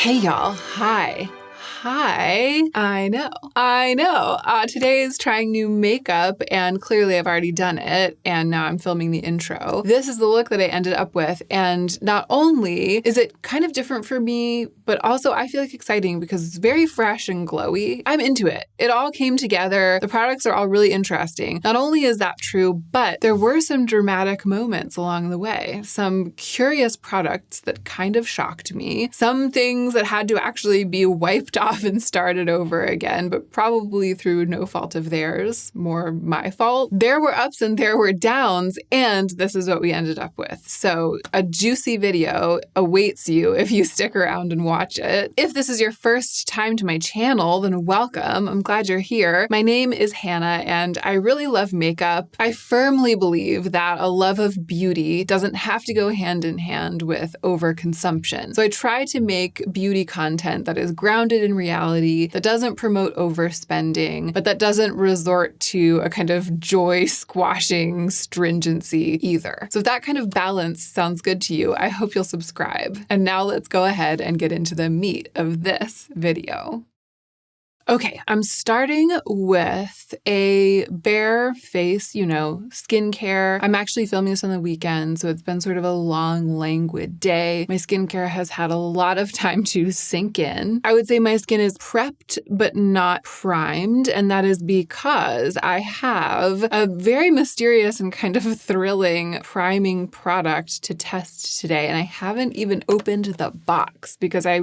Hey y'all, hi. I know. Today is trying new makeup, and clearly I've already done it, and now I'm filming the intro. This is the look that I ended up with, and not only is it kind of different for me, but also I feel like exciting because it's very fresh and glowy. I'm into it. It all came together. The products are all really interesting. Not only is that true, but there were some dramatic moments along the way. Some curious products that kind of shocked me. Some things that had to actually be wiped off and started over again, but probably through no fault of theirs, more my fault. There were ups and there were downs, and this is what we ended up with. So a juicy video awaits you if you stick around and watch it. If this is your first time to my channel, then welcome. I'm glad you're here. My name is Hannah, and I really love makeup. I firmly believe that a love of beauty doesn't have to go hand in hand with overconsumption. So I try to make beauty content that is grounded in reality, that doesn't promote overspending, but that doesn't resort to a kind of joy-squashing stringency either. So if that kind of balance sounds good to you, I hope you'll subscribe. And now let's go ahead and get into the meat of this video. Okay, I'm starting with a bare face, skincare. I'm actually filming this on the weekend, so it's been sort of a long, languid day. My skincare has had a lot of time to sink in. I would say my skin is prepped, but not primed, and that is because I have a very mysterious and kind of thrilling priming product to test today, and I haven't even opened the box because I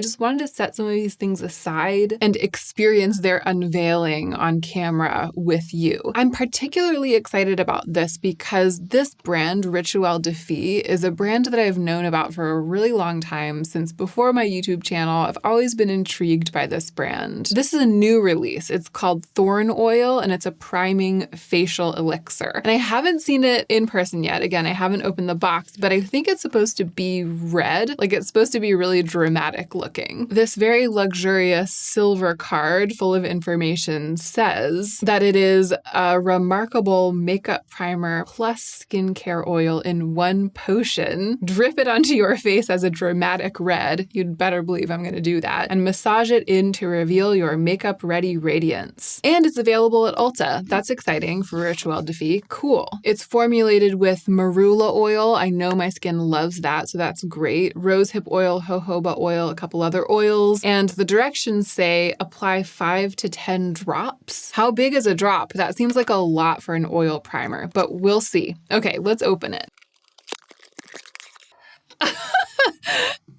just wanted to set some of these things aside and experience their unveiling on camera with you. I'm particularly excited about this because this brand, Rituel De Fille, is a brand that I've known about for a really long time. Since before my YouTube channel, I've always been intrigued by this brand. This is a new release. It's called Thorn oil, and it's a priming facial elixir. And I haven't seen it in person yet. Again, I haven't opened the box, but I think it's supposed to be red. Like, it's supposed to be really dramatic looking. This very luxurious silver card full of information says that it is a remarkable makeup primer plus skincare oil in one potion. Drip it onto your face as a dramatic red. You'd better believe I'm going to do that. And massage it in to reveal your makeup ready radiance. And it's available at Ulta. That's exciting for Rituel De Fille. Cool. It's formulated with marula oil. I know my skin loves that, so that's great. Rosehip oil, jojoba oil, a couple other oils. And the directions say apply 5 to 10 drops. How big is a drop? That seems like a lot for an oil primer, but we'll see. Okay, let's open it.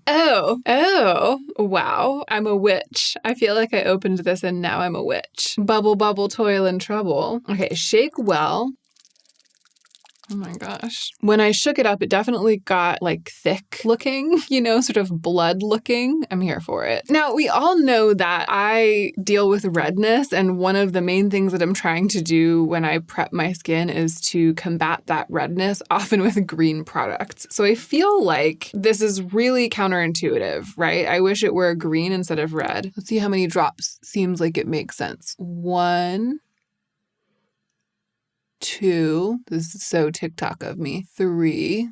Oh, wow. I'm a witch. I feel like I opened this and now I'm a witch. Bubble, bubble, toil and trouble. Okay, shake well. Oh my gosh. When I shook it up, it definitely got thick looking, sort of blood looking. I'm here for it. Now, we all know that I deal with redness, and one of the main things that I'm trying to do when I prep my skin is to combat that redness, often with green products. So I feel like this is really counterintuitive, right? I wish it were green instead of red. Let's see how many drops. Seems like it makes sense. 1, 2, this is so TikTok of me, 3,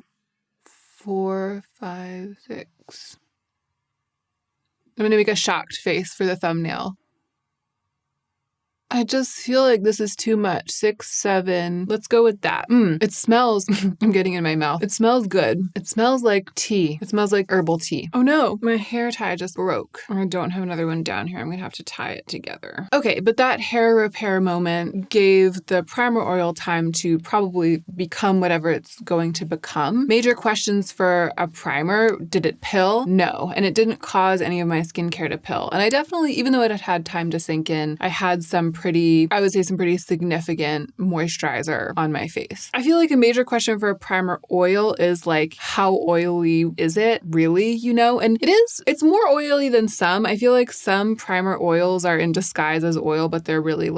4, 5, 6. I'm going to make a shocked face for the thumbnail. I just feel like this is too much. 6, 7. Let's go with that. It smells, I'm getting in my mouth. It smells good. It smells like tea. It smells like herbal tea. Oh no, my hair tie just broke. I don't have another one down here. I'm going to have to tie it together. Okay, but that hair repair moment gave the primer oil time to probably become whatever it's going to become. Major questions for a primer. Did it pill? No. And it didn't cause any of my skincare to pill. And I definitely, even though it had had time to sink in, I had some pretty significant moisturizer on my face. I feel like a major question for a primer oil is how oily is it really, And it's more oily than some. I feel like some primer oils are in disguise as oil, but they're really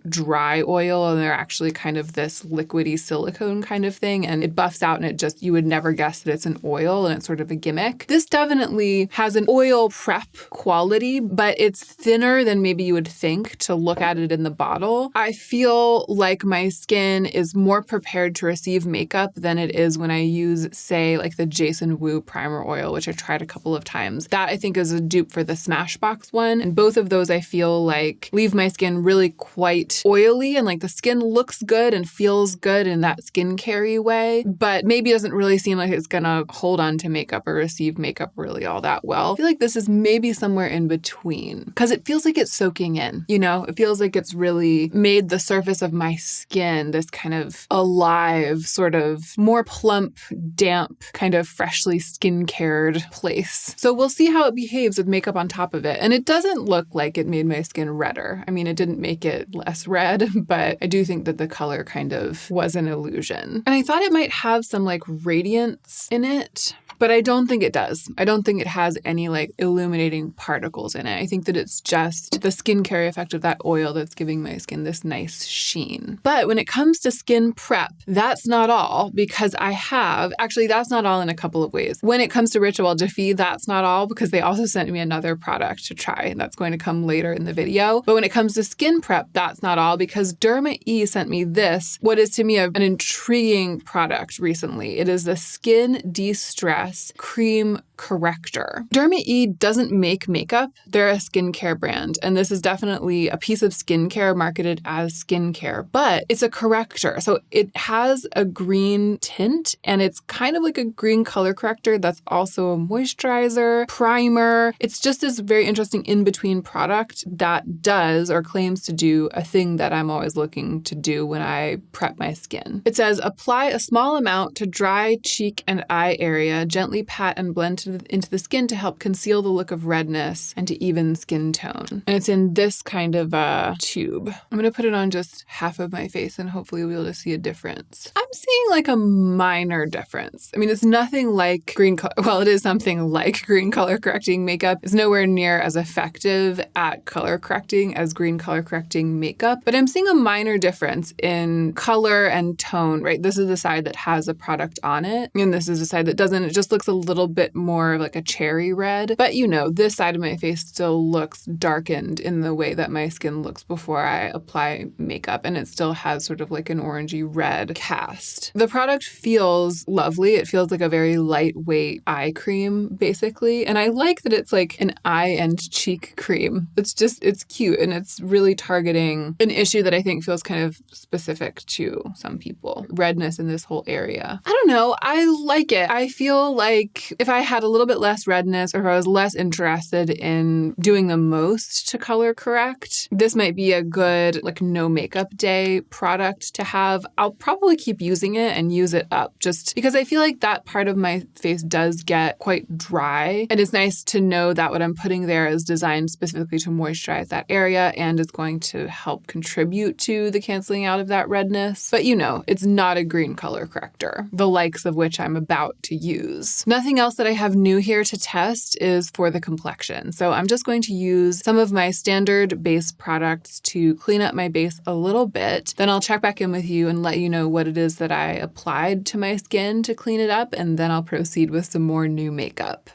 dry oil, and they're actually kind of this liquidy silicone kind of thing, and it buffs out and you would never guess that it's an oil, and it's sort of a gimmick. This definitely has an oil prep quality, but it's thinner than maybe you would think to look at it in the bottle. I feel like my skin is more prepared to receive makeup than it is when I use, say, like the Jason Wu primer oil, which I tried a couple of times. That I think is a dupe for the Smashbox one. And both of those I feel like leave my skin really quite oily, and like the skin looks good and feels good in that skincare-y way, but maybe doesn't really seem like it's gonna hold on to makeup or receive makeup really all that well. I feel like this is maybe somewhere in between because it feels like it's soaking in, you know? It feels like it's really made the surface of my skin this kind of alive, sort of more plump, damp, kind of freshly skin-cared place. So we'll see how it behaves with makeup on top of it. And it doesn't look like it made my skin redder. I mean, it didn't make it less red, but I do think that the color kind of was an illusion. And I thought it might have some like radiance in it, but I don't think it does. I don't think it has any like illuminating particles in it. I think that it's just the skincare effect of that oil that's giving my skin this nice sheen. But when it comes to skin prep, that's not all, because that's not all in a couple of ways. When it comes to Rituel De Fille, that's not all, because they also sent me another product to try, and that's going to come later in the video. But when it comes to skin prep, that's not all, because Derma sent me this, what is to me an intriguing product recently. It is the Skin Destress Cream Corrector. Derma doesn't make makeup. They're a skincare brand, and this is definitely a piece of skincare marketed as skincare, but it's a corrector. So it has a green tint, and it's kind of like a green color corrector that's also a moisturizer, primer. It's just this very interesting in-between product that does or claims to do a thing that I'm always looking to do when I prep my skin. It says, apply a small amount to dry cheek and eye area, gently pat and blend into the skin to help conceal the look of redness and to even skin tone. And it's in this kind of tube. I'm going to put it on just half of my face and hopefully we'll be able to see a difference. I'm seeing like a minor difference. I mean, it's nothing like it is something like green color correcting makeup. It's nowhere near as effective at color correcting as green color correcting makeup, but I'm seeing a minor difference in color and tone, right? This is the side that has a product on it, and this is the side that doesn't. It just looks a little bit more like a cherry red, but you know, this side of my face still looks darkened in the way that my skin looks before I apply makeup, and it still has sort of like an orangey red cast. The product feels lovely. It feels like a very lightweight eye cream, basically, and I like that it's like an eye and cheek cream. It's cute, and it's really targeting an issue that I think feels kind of specific to some people. Redness in this whole area. I don't know. I like it. I feel like if I had a little bit less redness, or if I was less interested in doing the most to color correct, this might be a good like no makeup day product to have. I'll probably keep using it and use it up just because I feel like that part of my face does get quite dry, and it's nice to know that what I'm putting there is designed specifically to moisturize that area and is going to help contribute to the canceling out of that redness. But you know, it's not a green color corrector, the likes of which I'm about to use. Nothing else that I have new here to test is for the complexion. So I'm just going to use some of my standard base products to clean up my base a little bit. Then I'll check back in with you and let you know what it is that I applied to my skin to clean it up, and then I'll proceed with some more new makeup.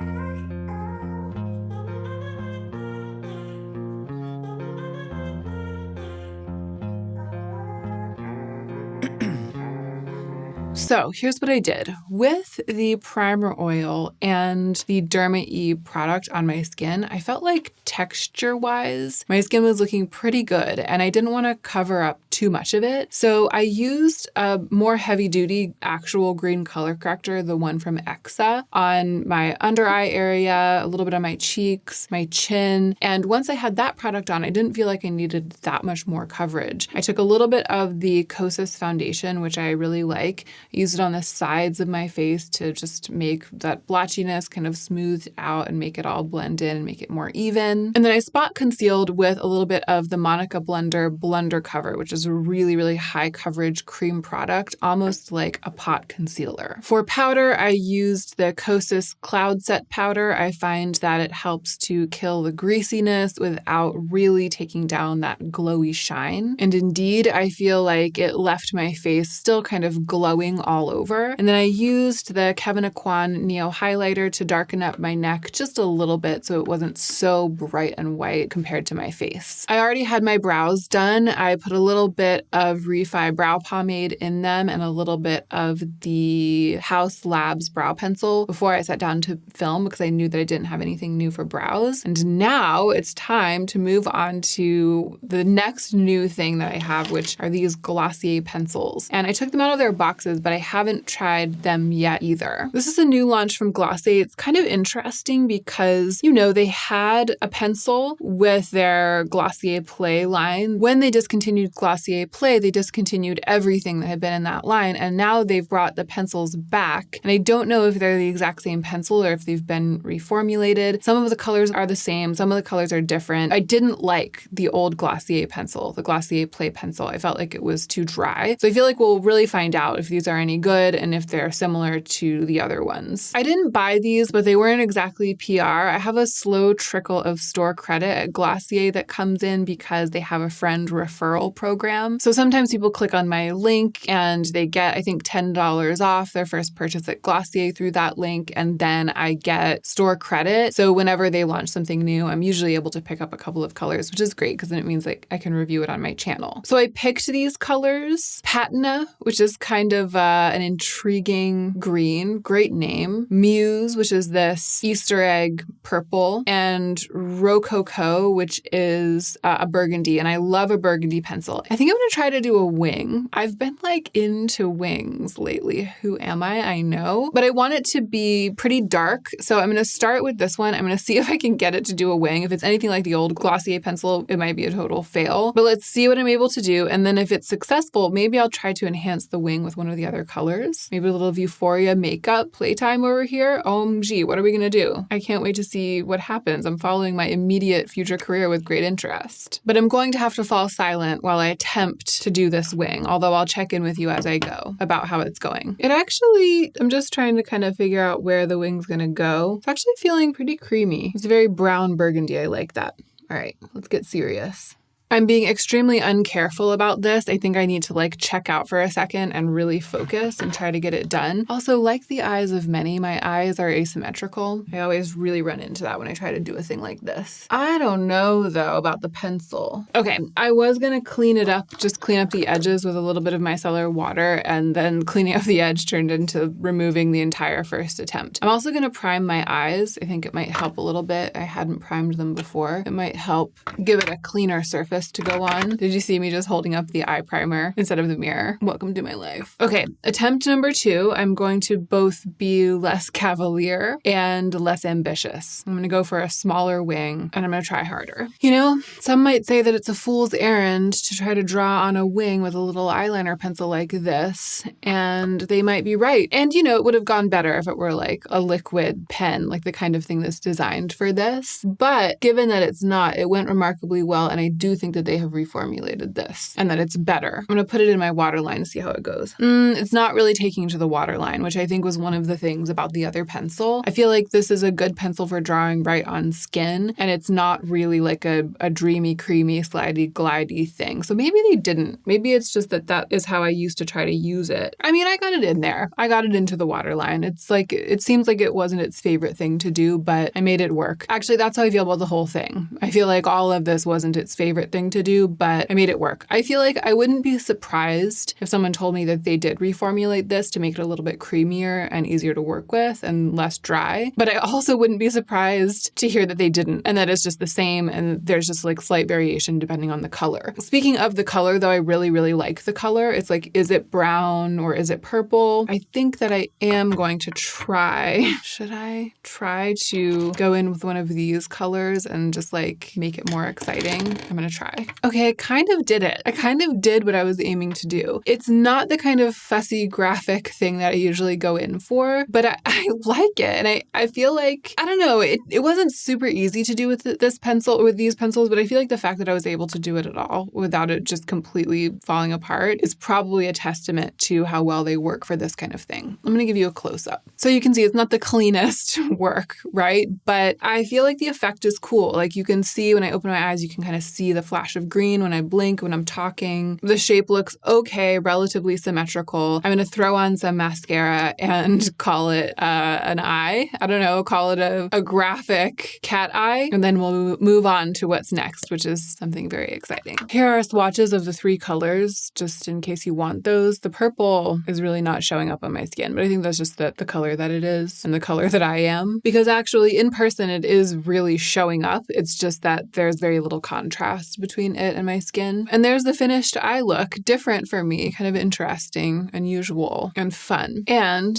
So here's what I did. With the primer oil and the Derma product on my skin, I felt like texture-wise, my skin was looking pretty good, and I didn't want to cover up too much of it. So I used a more heavy-duty actual green color corrector, the one from Exa, on my under eye area, a little bit on my cheeks, my chin. And once I had that product on, I didn't feel like I needed that much more coverage. I took a little bit of the Kosas foundation, which I really like. I used it on the sides of my face to just make that blotchiness kind of smoothed out and make it all blend in and make it more even. And then I spot concealed with a little bit of the Monica Blender Cover, which is a really, really high coverage cream product, almost like a pot concealer. For powder, I used the Kosas Cloud Set powder. I find that it helps to kill the greasiness without really taking down that glowy shine. And indeed, I feel like it left my face still kind of glowing all over. And then I used the Kevin Aquan Neo Highlighter to darken up my neck just a little bit so it wasn't so bright and white compared to my face. I already had my brows done. I put a little bit of Refi brow pomade in them and a little bit of the House Labs brow pencil before I sat down to film because I knew that I didn't have anything new for brows. And now it's time to move on to the next new thing that I have, which are these Glossier pencils. And I took them out of their boxes, but I haven't tried them yet either. This is a new launch from Glossier. It's kind of interesting because, you know, they had a pencil with their Glossier Play line. When they discontinued Glossier Play, they discontinued everything that had been in that line, and now they've brought the pencils back. And I don't know if they're the exact same pencil or if they've been reformulated. Some of the colors are the same, some of the colors are different. I didn't like the old Glossier pencil, the Glossier Play pencil. I felt like it was too dry. So I feel like we'll really find out if these are any good and if they're similar to the other ones. I didn't buy these, but they weren't exactly PR. I have a slow trickle of store credit at Glossier that comes in because they have a friend referral program. So sometimes people click on my link and they get, I think, $10 off their first purchase at Glossier through that link, and then I get store credit. So whenever they launch something new, I'm usually able to pick up a couple of colors, which is great because then it means like I can review it on my channel. So I picked these colors: Patina, which is kind of an intriguing green, great name; Muse, which is this Easter egg purple; and Rococo, which is a burgundy. And I love a burgundy pencil. I think I'm going to try to do a wing. I've been like into wings lately. Who am I? I know. But I want it to be pretty dark. So I'm going to start with this one. I'm going to see if I can get it to do a wing. If it's anything like the old Glossier pencil, it might be a total fail. But let's see what I'm able to do. And then if it's successful, maybe I'll try to enhance the wing with one of the other colors. Maybe a little Euphoria makeup playtime over here. OMG, what are we going to do? I can't wait to see what happens. I'm following my immediate future career with great interest. But I'm going to have to fall silent while I attempt to do this wing, although I'll check in with you as I go about how it's going. It actually, I'm just trying to kind of figure out where the wing's going to go. It's actually feeling pretty creamy. It's very brown burgundy. I like that. All right, let's get serious. I'm being extremely uncareful about this. I think I need to like check out for a second and really focus and try to get it done. Also, like the eyes of many, my eyes are asymmetrical. I always really run into that when I try to do a thing like this. I don't know though about the pencil. Okay, I was gonna clean it up, just clean up the edges with a little bit of micellar water, and then cleaning up the edge turned into removing the entire first attempt. I'm also gonna prime my eyes. I think it might help a little bit. I hadn't primed them before. It might help give it a cleaner surface to go on. Did you see me just holding up the eye primer instead of the mirror? Welcome to my life. Okay, attempt number 2. I'm going to both be less cavalier and less ambitious. I'm going to go for a smaller wing and I'm going to try harder. You know, some might say that it's a fool's errand to try to draw on a wing with a little eyeliner pencil like this, and they might be right. And you know, it would have gone better if it were like a liquid pen, like the kind of thing that's designed for this. But given that it's not, it went remarkably well, and I do think that they have reformulated this and that it's better. I'm going to put it in my waterline to see how it goes. It's not really taking to the waterline, which I think was one of the things about the other pencil. I feel like this is a good pencil for drawing right on skin, and it's not really like a dreamy, creamy, slidey, glidey thing. So maybe they didn't. Maybe it's just that is how I used to try to use it. I mean, I got it in there. I got it into the waterline. It's like, it seems like it wasn't its favorite thing to do, but I made it work. Actually, that's how I feel about the whole thing. I feel like all of this wasn't its favorite thing to do, but I made it work. I feel like I wouldn't be surprised if someone told me that they did reformulate this to make it a little bit creamier and easier to work with and less dry. But I also wouldn't be surprised to hear that they didn't, and that it's just the same and there's just like slight variation depending on the color. Speaking of the color though, I really, really like the color. It's like, is it brown or is it purple? I think that I am going to try. Should I try to go in with one of these colors and just like make it more exciting? I'm gonna try. Okay, I kind of did it. I kind of did what I was aiming to do. It's not the kind of fussy graphic thing that I usually go in for, but I like it. And I feel like, I don't know, it wasn't super easy to do with this pencil, with these pencils, but I feel like the fact that I was able to do it at all without it just completely falling apart is probably a testament to how well they work for this kind of thing. I'm going to give you a close-up. So you can see it's not the cleanest work, right? But I feel like the effect is cool. Like you can see when I open my eyes, you can kind of see the flash of green when I blink, when I'm talking. The shape looks okay, relatively symmetrical. I'm going to throw on some mascara and call it an eye. I don't know, call it a graphic cat eye. And then we'll move on to what's next, which is something very exciting. Here are swatches of the 3 colors, just in case you want those. The purple is really not showing up on my skin, but I think that's just the color that it is and the color that I am. Because actually in person it is really showing up. It's just that there's very little contrast between it and my skin. And there's the finished eye look, different for me, kind of interesting, unusual, and fun. And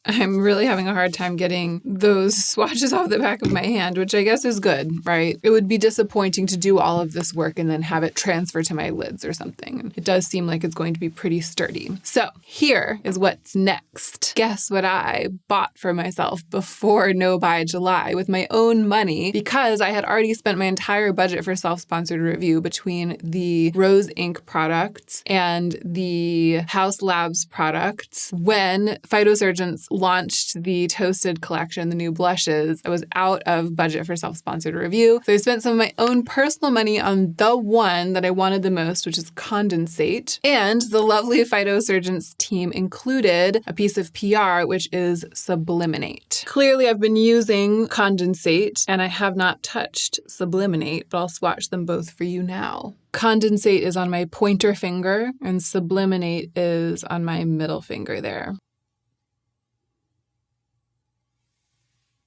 I'm really having a hard time getting those swatches off the back of my hand, which I guess is good, right? It would be disappointing to do all of this work and then have it transfer to my lids or something. It does seem like it's going to be pretty sturdy. So here is what's next. Guess what I bought for myself before No Buy July with my own money, because I had already spent my entire budget for self-sponsored review between the Rose Inc products and the House Labs products. When Phytosurgence launched the Toasted collection, the new blushes, I was out of budget for self-sponsored review. So I spent some of my own personal money on the one that I wanted the most, which is Condensate. And the lovely Phytosurgence team included a piece of PR, which is Sublimate. Clearly, I've been using Condensate and I have not touched Sublimate, but I'll swatch them both for you now. Condensate is on my pointer finger and Sublimate is on my middle finger there.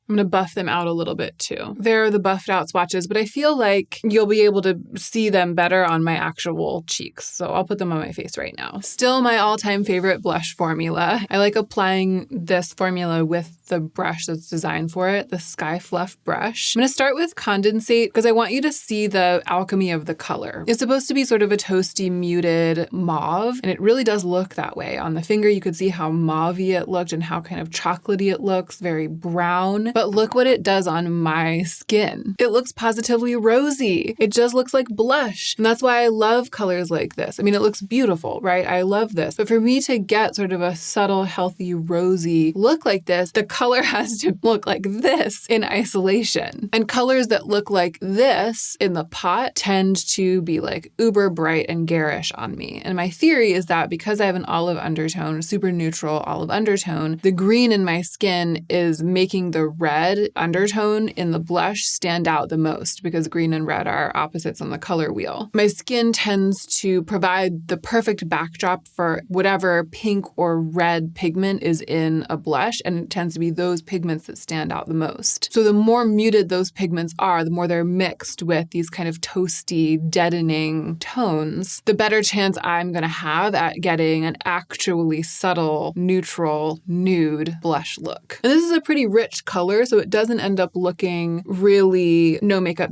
I'm going to buff them out a little bit too. They're the buffed out swatches, but I feel like you'll be able to see them better on my actual cheeks. So I'll put them on my face right now. Still my all-time favorite blush formula. I like applying this formula with the brush that's designed for it, the Sky Fluff brush. I'm going to start with Condensate because I want you to see the alchemy of the color. It's supposed to be sort of a toasty, muted mauve, and it really does look that way. On the finger, you could see how mauve-y it looked and how kind of chocolatey it looks, very brown. But look what it does on my skin. It looks positively rosy. It just looks like blush. And that's why I love colors like this. I mean, it looks beautiful, right? I love this. But for me to get sort of a subtle, healthy, rosy look like this, the color has to look like this in isolation. And colors that look like this in the pot tend to be like uber bright and garish on me. And my theory is that because I have an olive undertone, super neutral olive undertone, the green in my skin is making the red undertone in the blush stand out the most because green and red are opposites on the color wheel. My skin tends to provide the perfect backdrop for whatever pink or red pigment is in a blush, and it tends to be those pigments that stand out the most. So the more muted those pigments are, the more they're mixed with these kind of toasty, deadening tones, the better chance I'm going to have at getting an actually subtle, neutral, nude blush look. And this is a pretty rich color, so it doesn't end up looking really no makeup.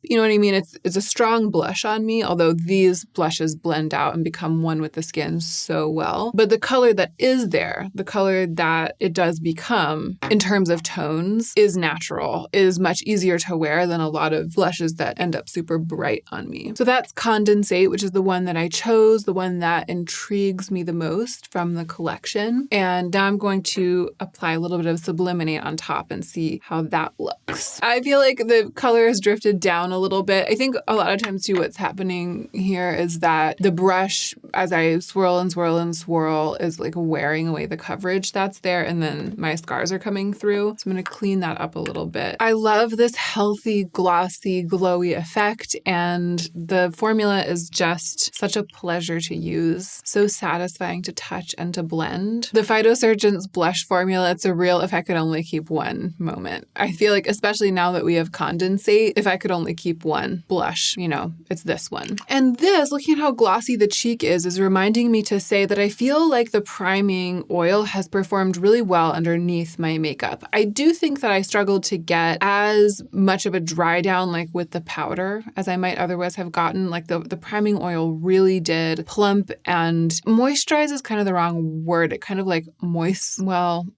You know what I mean? It's a strong blush on me, although these blushes blend out and become one with the skin so well. But the color that is there, the color that it does become in terms of tones is natural, is much easier to wear than a lot of blushes that end up super bright on me. So that's Condensate, which is the one that I chose, the one that intrigues me the most from the collection. And now I'm going to apply a little bit of Sublimate on top and see how that looks. I feel like the color has drifted down a little bit. I think a lot of times too what's happening here is that the brush, as I swirl and swirl and swirl, is like wearing away the coverage that's there, and then my scars are coming through. So I'm going to clean that up a little bit. I love this healthy, glossy, glowy effect, and the formula is just such a pleasure to use. So satisfying to touch and to blend. The Phytosurgence blush formula, it's a real if I could only keep one moment. I feel like, especially now that we have Condensate, if I could only keep one blush, you know, it's this one. And this, looking at how glossy the cheek is reminding me to say that I feel like the priming oil has performed really well underneath my makeup. I do think that I struggled to get as much of a dry down like with the powder as I might otherwise have gotten. Like the priming oil really did plump and moisturize is kind of the wrong word. It kind of like moistened,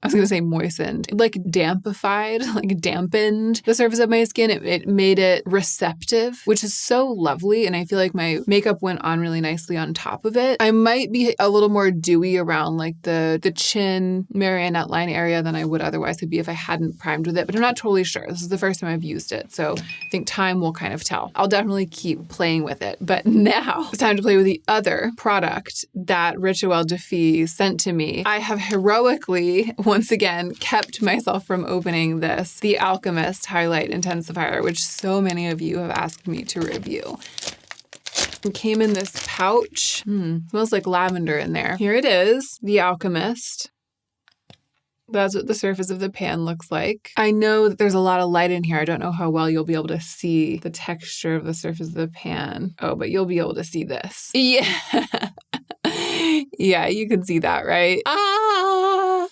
like dampified, like dampened the surface of my skin. It made it receptive, which is so lovely. And I feel like my makeup went on really nicely on top of it. I might be a little more dewy around like the chin marionette line area than I would otherwise would be if I hadn't primed with it, but I'm not totally sure. This is the first time I've used it, so I think time will kind of tell. I'll definitely keep playing with it, but now it's time to play with the other product that Rituel De Fille sent to me. I have heroically, once again, kept myself from opening this, the Alchemist Highlight Intensifier, which so many of you have asked me to review. It came in this pouch. Smells like lavender in there. Here it is, the Alchemist. That's what the surface of the pan looks like. I know that there's a lot of light in here. I don't know how well you'll be able to see the texture of the surface of the pan. Oh, but you'll be able to see this. Yeah. Yeah, you can see that, right?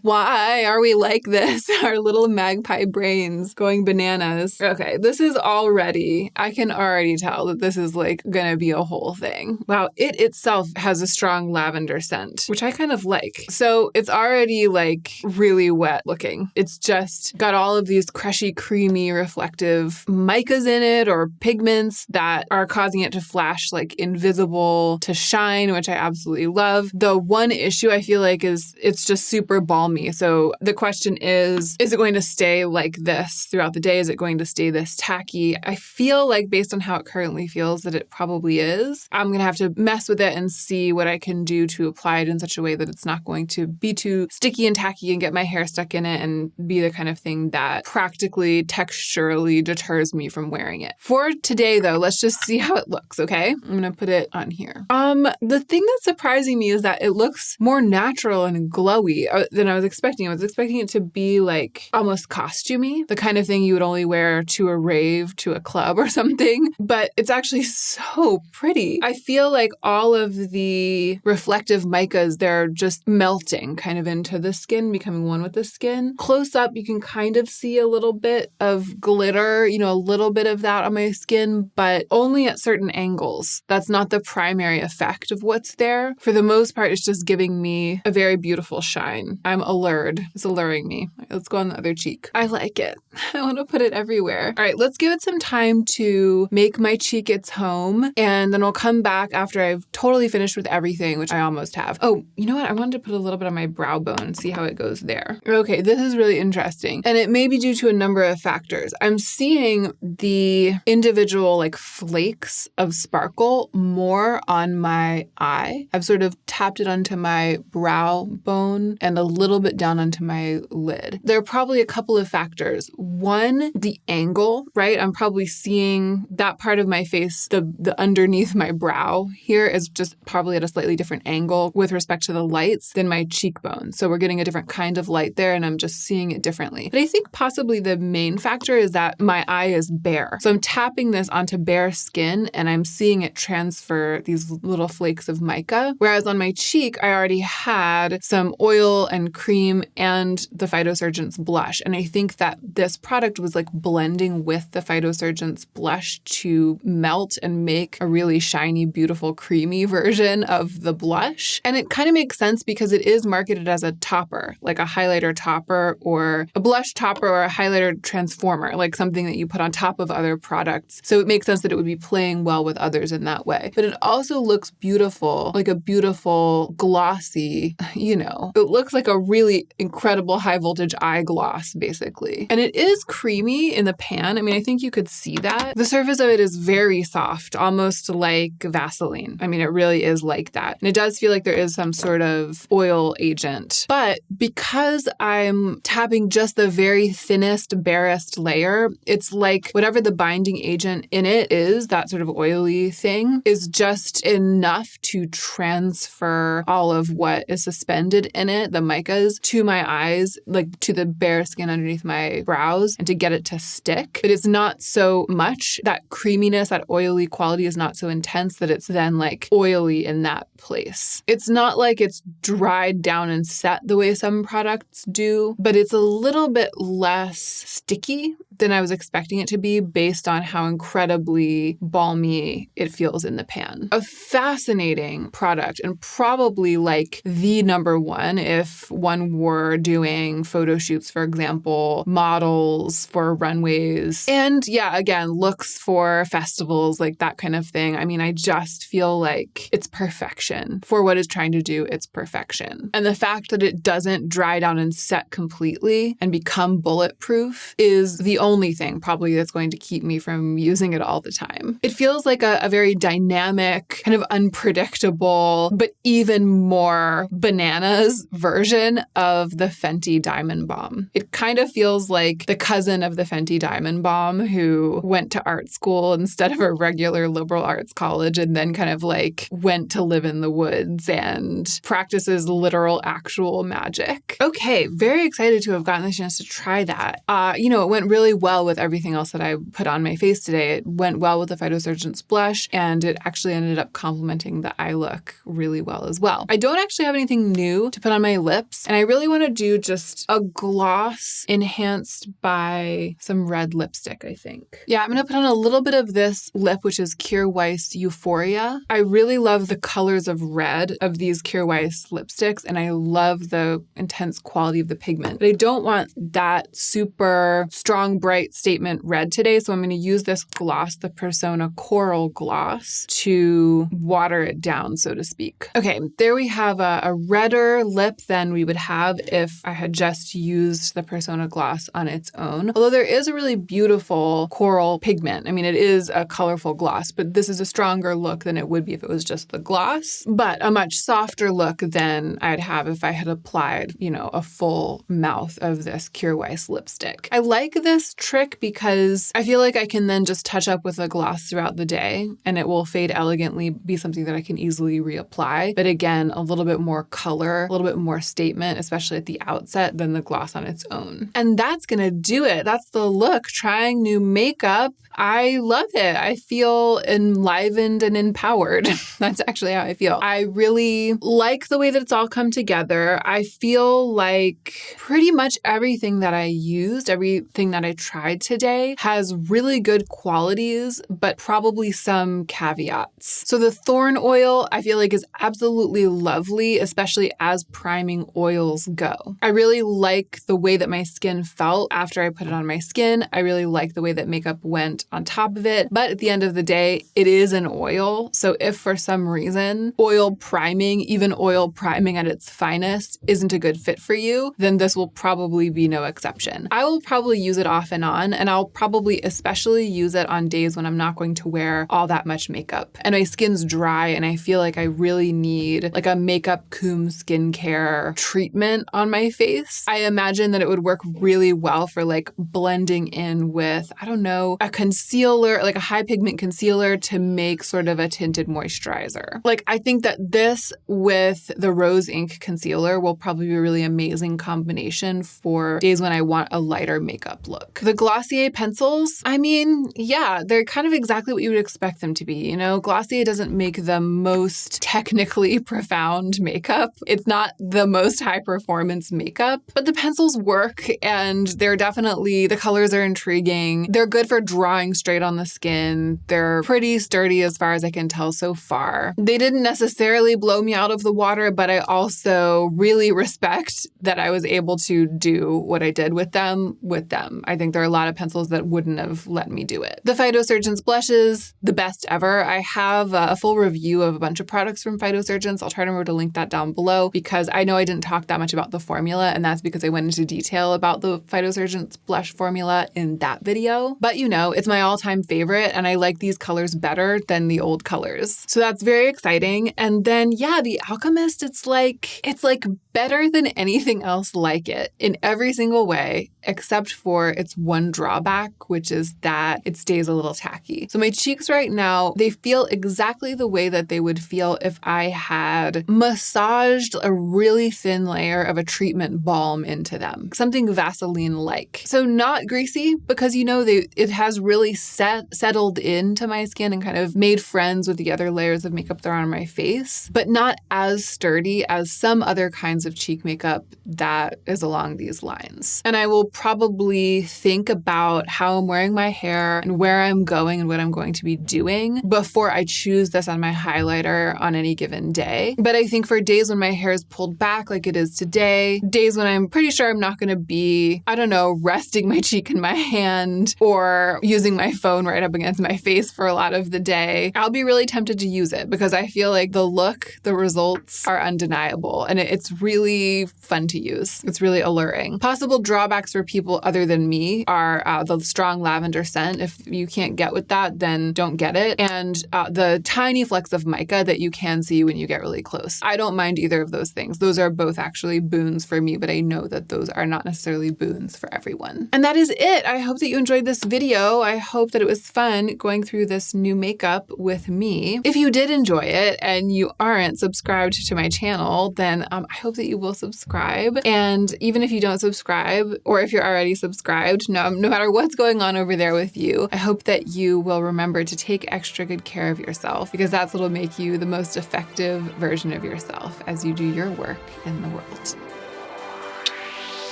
Why are we like this? Our little magpie brains going bananas. Okay, this is already, I can already tell that this is like gonna be a whole thing. Wow, it itself has a strong lavender scent, which I kind of like. So it's already like really wet looking. It's just got all of these crushy, creamy, reflective micas in it or pigments that are causing it to flash like invisible to shine, which I absolutely love. The one issue I feel like is it's just super balmy. So the question is it going to stay like this throughout the day? Is it going to stay this tacky? I feel like based on how it currently feels that it probably is. I'm going to have to mess with it and see what I can do to apply it in such a way that it's not going to be too sticky and tacky and get my hair stuck in it and be the kind of thing that practically texturally deters me from wearing it. For today though, let's just see how it looks, okay? I'm going to put it on here. The thing that's surprising me is that it looks more natural and glowy than I was expecting. I was expecting it to be like almost costumey, the kind of thing you would only wear to a rave, to a club or something, but it's actually so pretty. I feel like all of the reflective micas, they're just melting kind of into the skin, becoming one with the skin. Close up, you can kind of see a little bit of glitter, you know, a little bit of that on my skin, but only at certain angles. That's not the primary effect of what's there. For the most part, it's just giving me a very beautiful shine. I'm allured. It's alluring me. Right, let's go on the other cheek. I like it. I want to put it everywhere. All right, let's give it some time to make my cheek its home, and then I'll come back after I've totally finished with everything, which I almost have. Oh, you know what? I wanted to put a little bit on my brow bone and see how it goes there. Okay, this is really interesting, and it may be due to a number of factors. I'm seeing the individual like flakes of sparkle more on my eye. I've sort of tapped it onto my brow bone and a little bit down onto my lid. There are probably a couple of factors. One, the angle, right? I'm probably seeing that part of my face, the underneath my brow here is just probably at a slightly different angle with respect to the lights than my cheekbone. So we're getting a different kind of light there and I'm just seeing it differently. But I think possibly the main factor is that my eye is bare. So I'm tapping this onto bare skin and I'm seeing it transfer these little flakes of mica. Whereas on my cheek, I already had some oil and cream and the Phytosurgence blush. And I think that this product was like blending with the Phytosurgence blush to melt and make a really shiny, beautiful, creamy version of the blush. And it kind of makes sense because it is marketed as a topper, like a highlighter topper or a blush topper or a highlighter transformer, like something that you put on top of other products. So it makes sense that it would be playing well with others in that way. But it also looks beautiful, like a beautiful glossy, you know, it looks like a really incredible high voltage eye gloss basically. And it is creamy in the pan. I mean, I think you could see that. The surface of it is very soft, almost like Vaseline. I mean, it really is like that. And it does feel like there is some sort of oil agent. But because I'm tapping just the very thinnest, barest layer, it's like whatever the binding agent in it is, that sort of oily thing, is just enough to transfer all of what is suspended in it, the micas, to my eyes, like to the bare skin underneath my brows, and to get it to stick. But it's not so much, that creaminess, that oily quality is not so intense that it's then like oily in that place. It's not like it's dried down and set the way some products do, but it's a little bit less sticky than I was expecting it to be based on how incredibly balmy it feels in the pan. A fascinating product and probably like the number one, if one when we're doing photo shoots, for example, models for runways, and yeah, again, looks for festivals, like that kind of thing. I mean, I just feel like it's perfection. For what it's trying to do, it's perfection. And the fact that it doesn't dry down and set completely and become bulletproof is the only thing probably that's going to keep me from using it all the time. It feels like a very dynamic, kind of unpredictable, but even more bananas version of the Fenty Diamond Bomb. It kind of feels like the cousin of the Fenty Diamond Bomb who went to art school instead of a regular liberal arts college and then kind of like went to live in the woods and practices literal actual magic. Okay, very excited to have gotten the chance to try that. It went really well with everything else that I put on my face today. It went well with the Phytosurgence blush, and it actually ended up complementing the eye look really well as well. I don't actually have anything new to put on my lips, and I really want to do just a gloss enhanced by some red lipstick, I think. Yeah, I'm going to put on a little bit of this lip, which is Kjaer Weis Euphoria. I really love the colors of red of these Kjaer Weis lipsticks, and I love the intense quality of the pigment. But I don't want that super strong, bright statement red today, so I'm going to use this gloss, the Persona Coral Gloss, to water it down, so to speak. Okay, there we have a redder lip than we would have if I had just used the Persona gloss on its own. Although there is a really beautiful coral pigment. I mean, it is a colorful gloss, but this is a stronger look than it would be if it was just the gloss, but a much softer look than I'd have if I had applied, a full mouth of this Kjaer Weis lipstick. I like this trick because I feel like I can then just touch up with a gloss throughout the day and it will fade elegantly, be something that I can easily reapply. But again, a little bit more color, a little bit more statement, especially at the outset, than the gloss on its own. And that's going to do it. That's the look. Trying new makeup. I love it. I feel enlivened and empowered. That's actually how I feel. I really like the way that it's all come together. I feel like pretty much everything that I used, everything that I tried today has really good qualities, but probably some caveats. So the Thorn oil, I feel like is absolutely lovely, especially as priming oils go. I really like the way that my skin felt after I put it on my skin. I really like the way that makeup went on top of it. But at the end of the day, it is an oil. So if for some reason oil priming, even oil priming at its finest, isn't a good fit for you, then this will probably be no exception. I will probably use it off and on, and I'll probably especially use it on days when I'm not going to wear all that much makeup. And my skin's dry and I feel like I really need like a makeup cum skincare treatment on my face. I imagine that it would work really well for like blending in with, a concealer, like a high pigment concealer to make sort of a tinted moisturizer. Like I think that this with the Rose Ink concealer will probably be a really amazing combination for days when I want a lighter makeup look. The Glossier pencils, they're kind of exactly what you would expect them to be. Glossier doesn't make the most technically profound makeup. It's not the most high performance makeup, but the pencils work and the colors are intriguing. They're good for drawing straight on the skin. They're pretty sturdy as far as I can tell so far. They didn't necessarily blow me out of the water, but I also really respect that I was able to do what I did with them. I think there are a lot of pencils that wouldn't have let me do it. The Phytosurgence blushes, the best ever. I have a full review of a bunch of products from Phytosurgence. I'll try to remember to link that down below because I know I didn't talk that much about the formula, and that's because I went into detail about the Phytosurgence blush formula in that video. But it's my all-time favorite, and I like these colors better than the old colors. So that's very exciting. And then, the Alchemist, it's like better than anything else like it in every single way, except for its one drawback, which is that it stays a little tacky. So my cheeks right now, they feel exactly the way that they would feel if I had massaged a really thin layer of a treatment balm into them, something Vaseline-like. So not greasy because, it has really settled into my skin and kind of made friends with the other layers of makeup that are on my face, but not as sturdy as some other kinds of cheek makeup that is along these lines. And I will probably think about how I'm wearing my hair and where I'm going and what I'm going to be doing before I choose this on my highlighter on any given day. But I think for days when my hair is pulled back like it is today. Days when I'm pretty sure I'm not going to be, I don't know, resting my cheek in my hand or using my phone right up against my face for a lot of the day. I'll be really tempted to use it because I feel like the results are undeniable and it's really fun to use. It's really alluring. Possible drawbacks for people other than me are the strong lavender scent. If you can't get with that, then don't get it. And the tiny flecks of mica that you can see when you get really close. I don't mind either of those things. Those are both actually boons for me, but I know that those are not necessarily boons for everyone. And that is it. I hope that you enjoyed this video. I hope that it was fun going through this new makeup with me. If you did enjoy it and you aren't subscribed to my channel, then I hope that you will subscribe. And even if you don't subscribe, or if you're already subscribed, no matter what's going on over there with you, I hope that you will remember to take extra good care of yourself, because that's what'll make you the most effective version of yourself as you do your work in the world.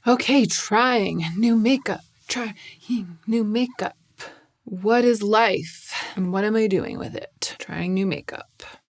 Okay, trying new makeup. What is life and what am I doing with it? Trying new makeup.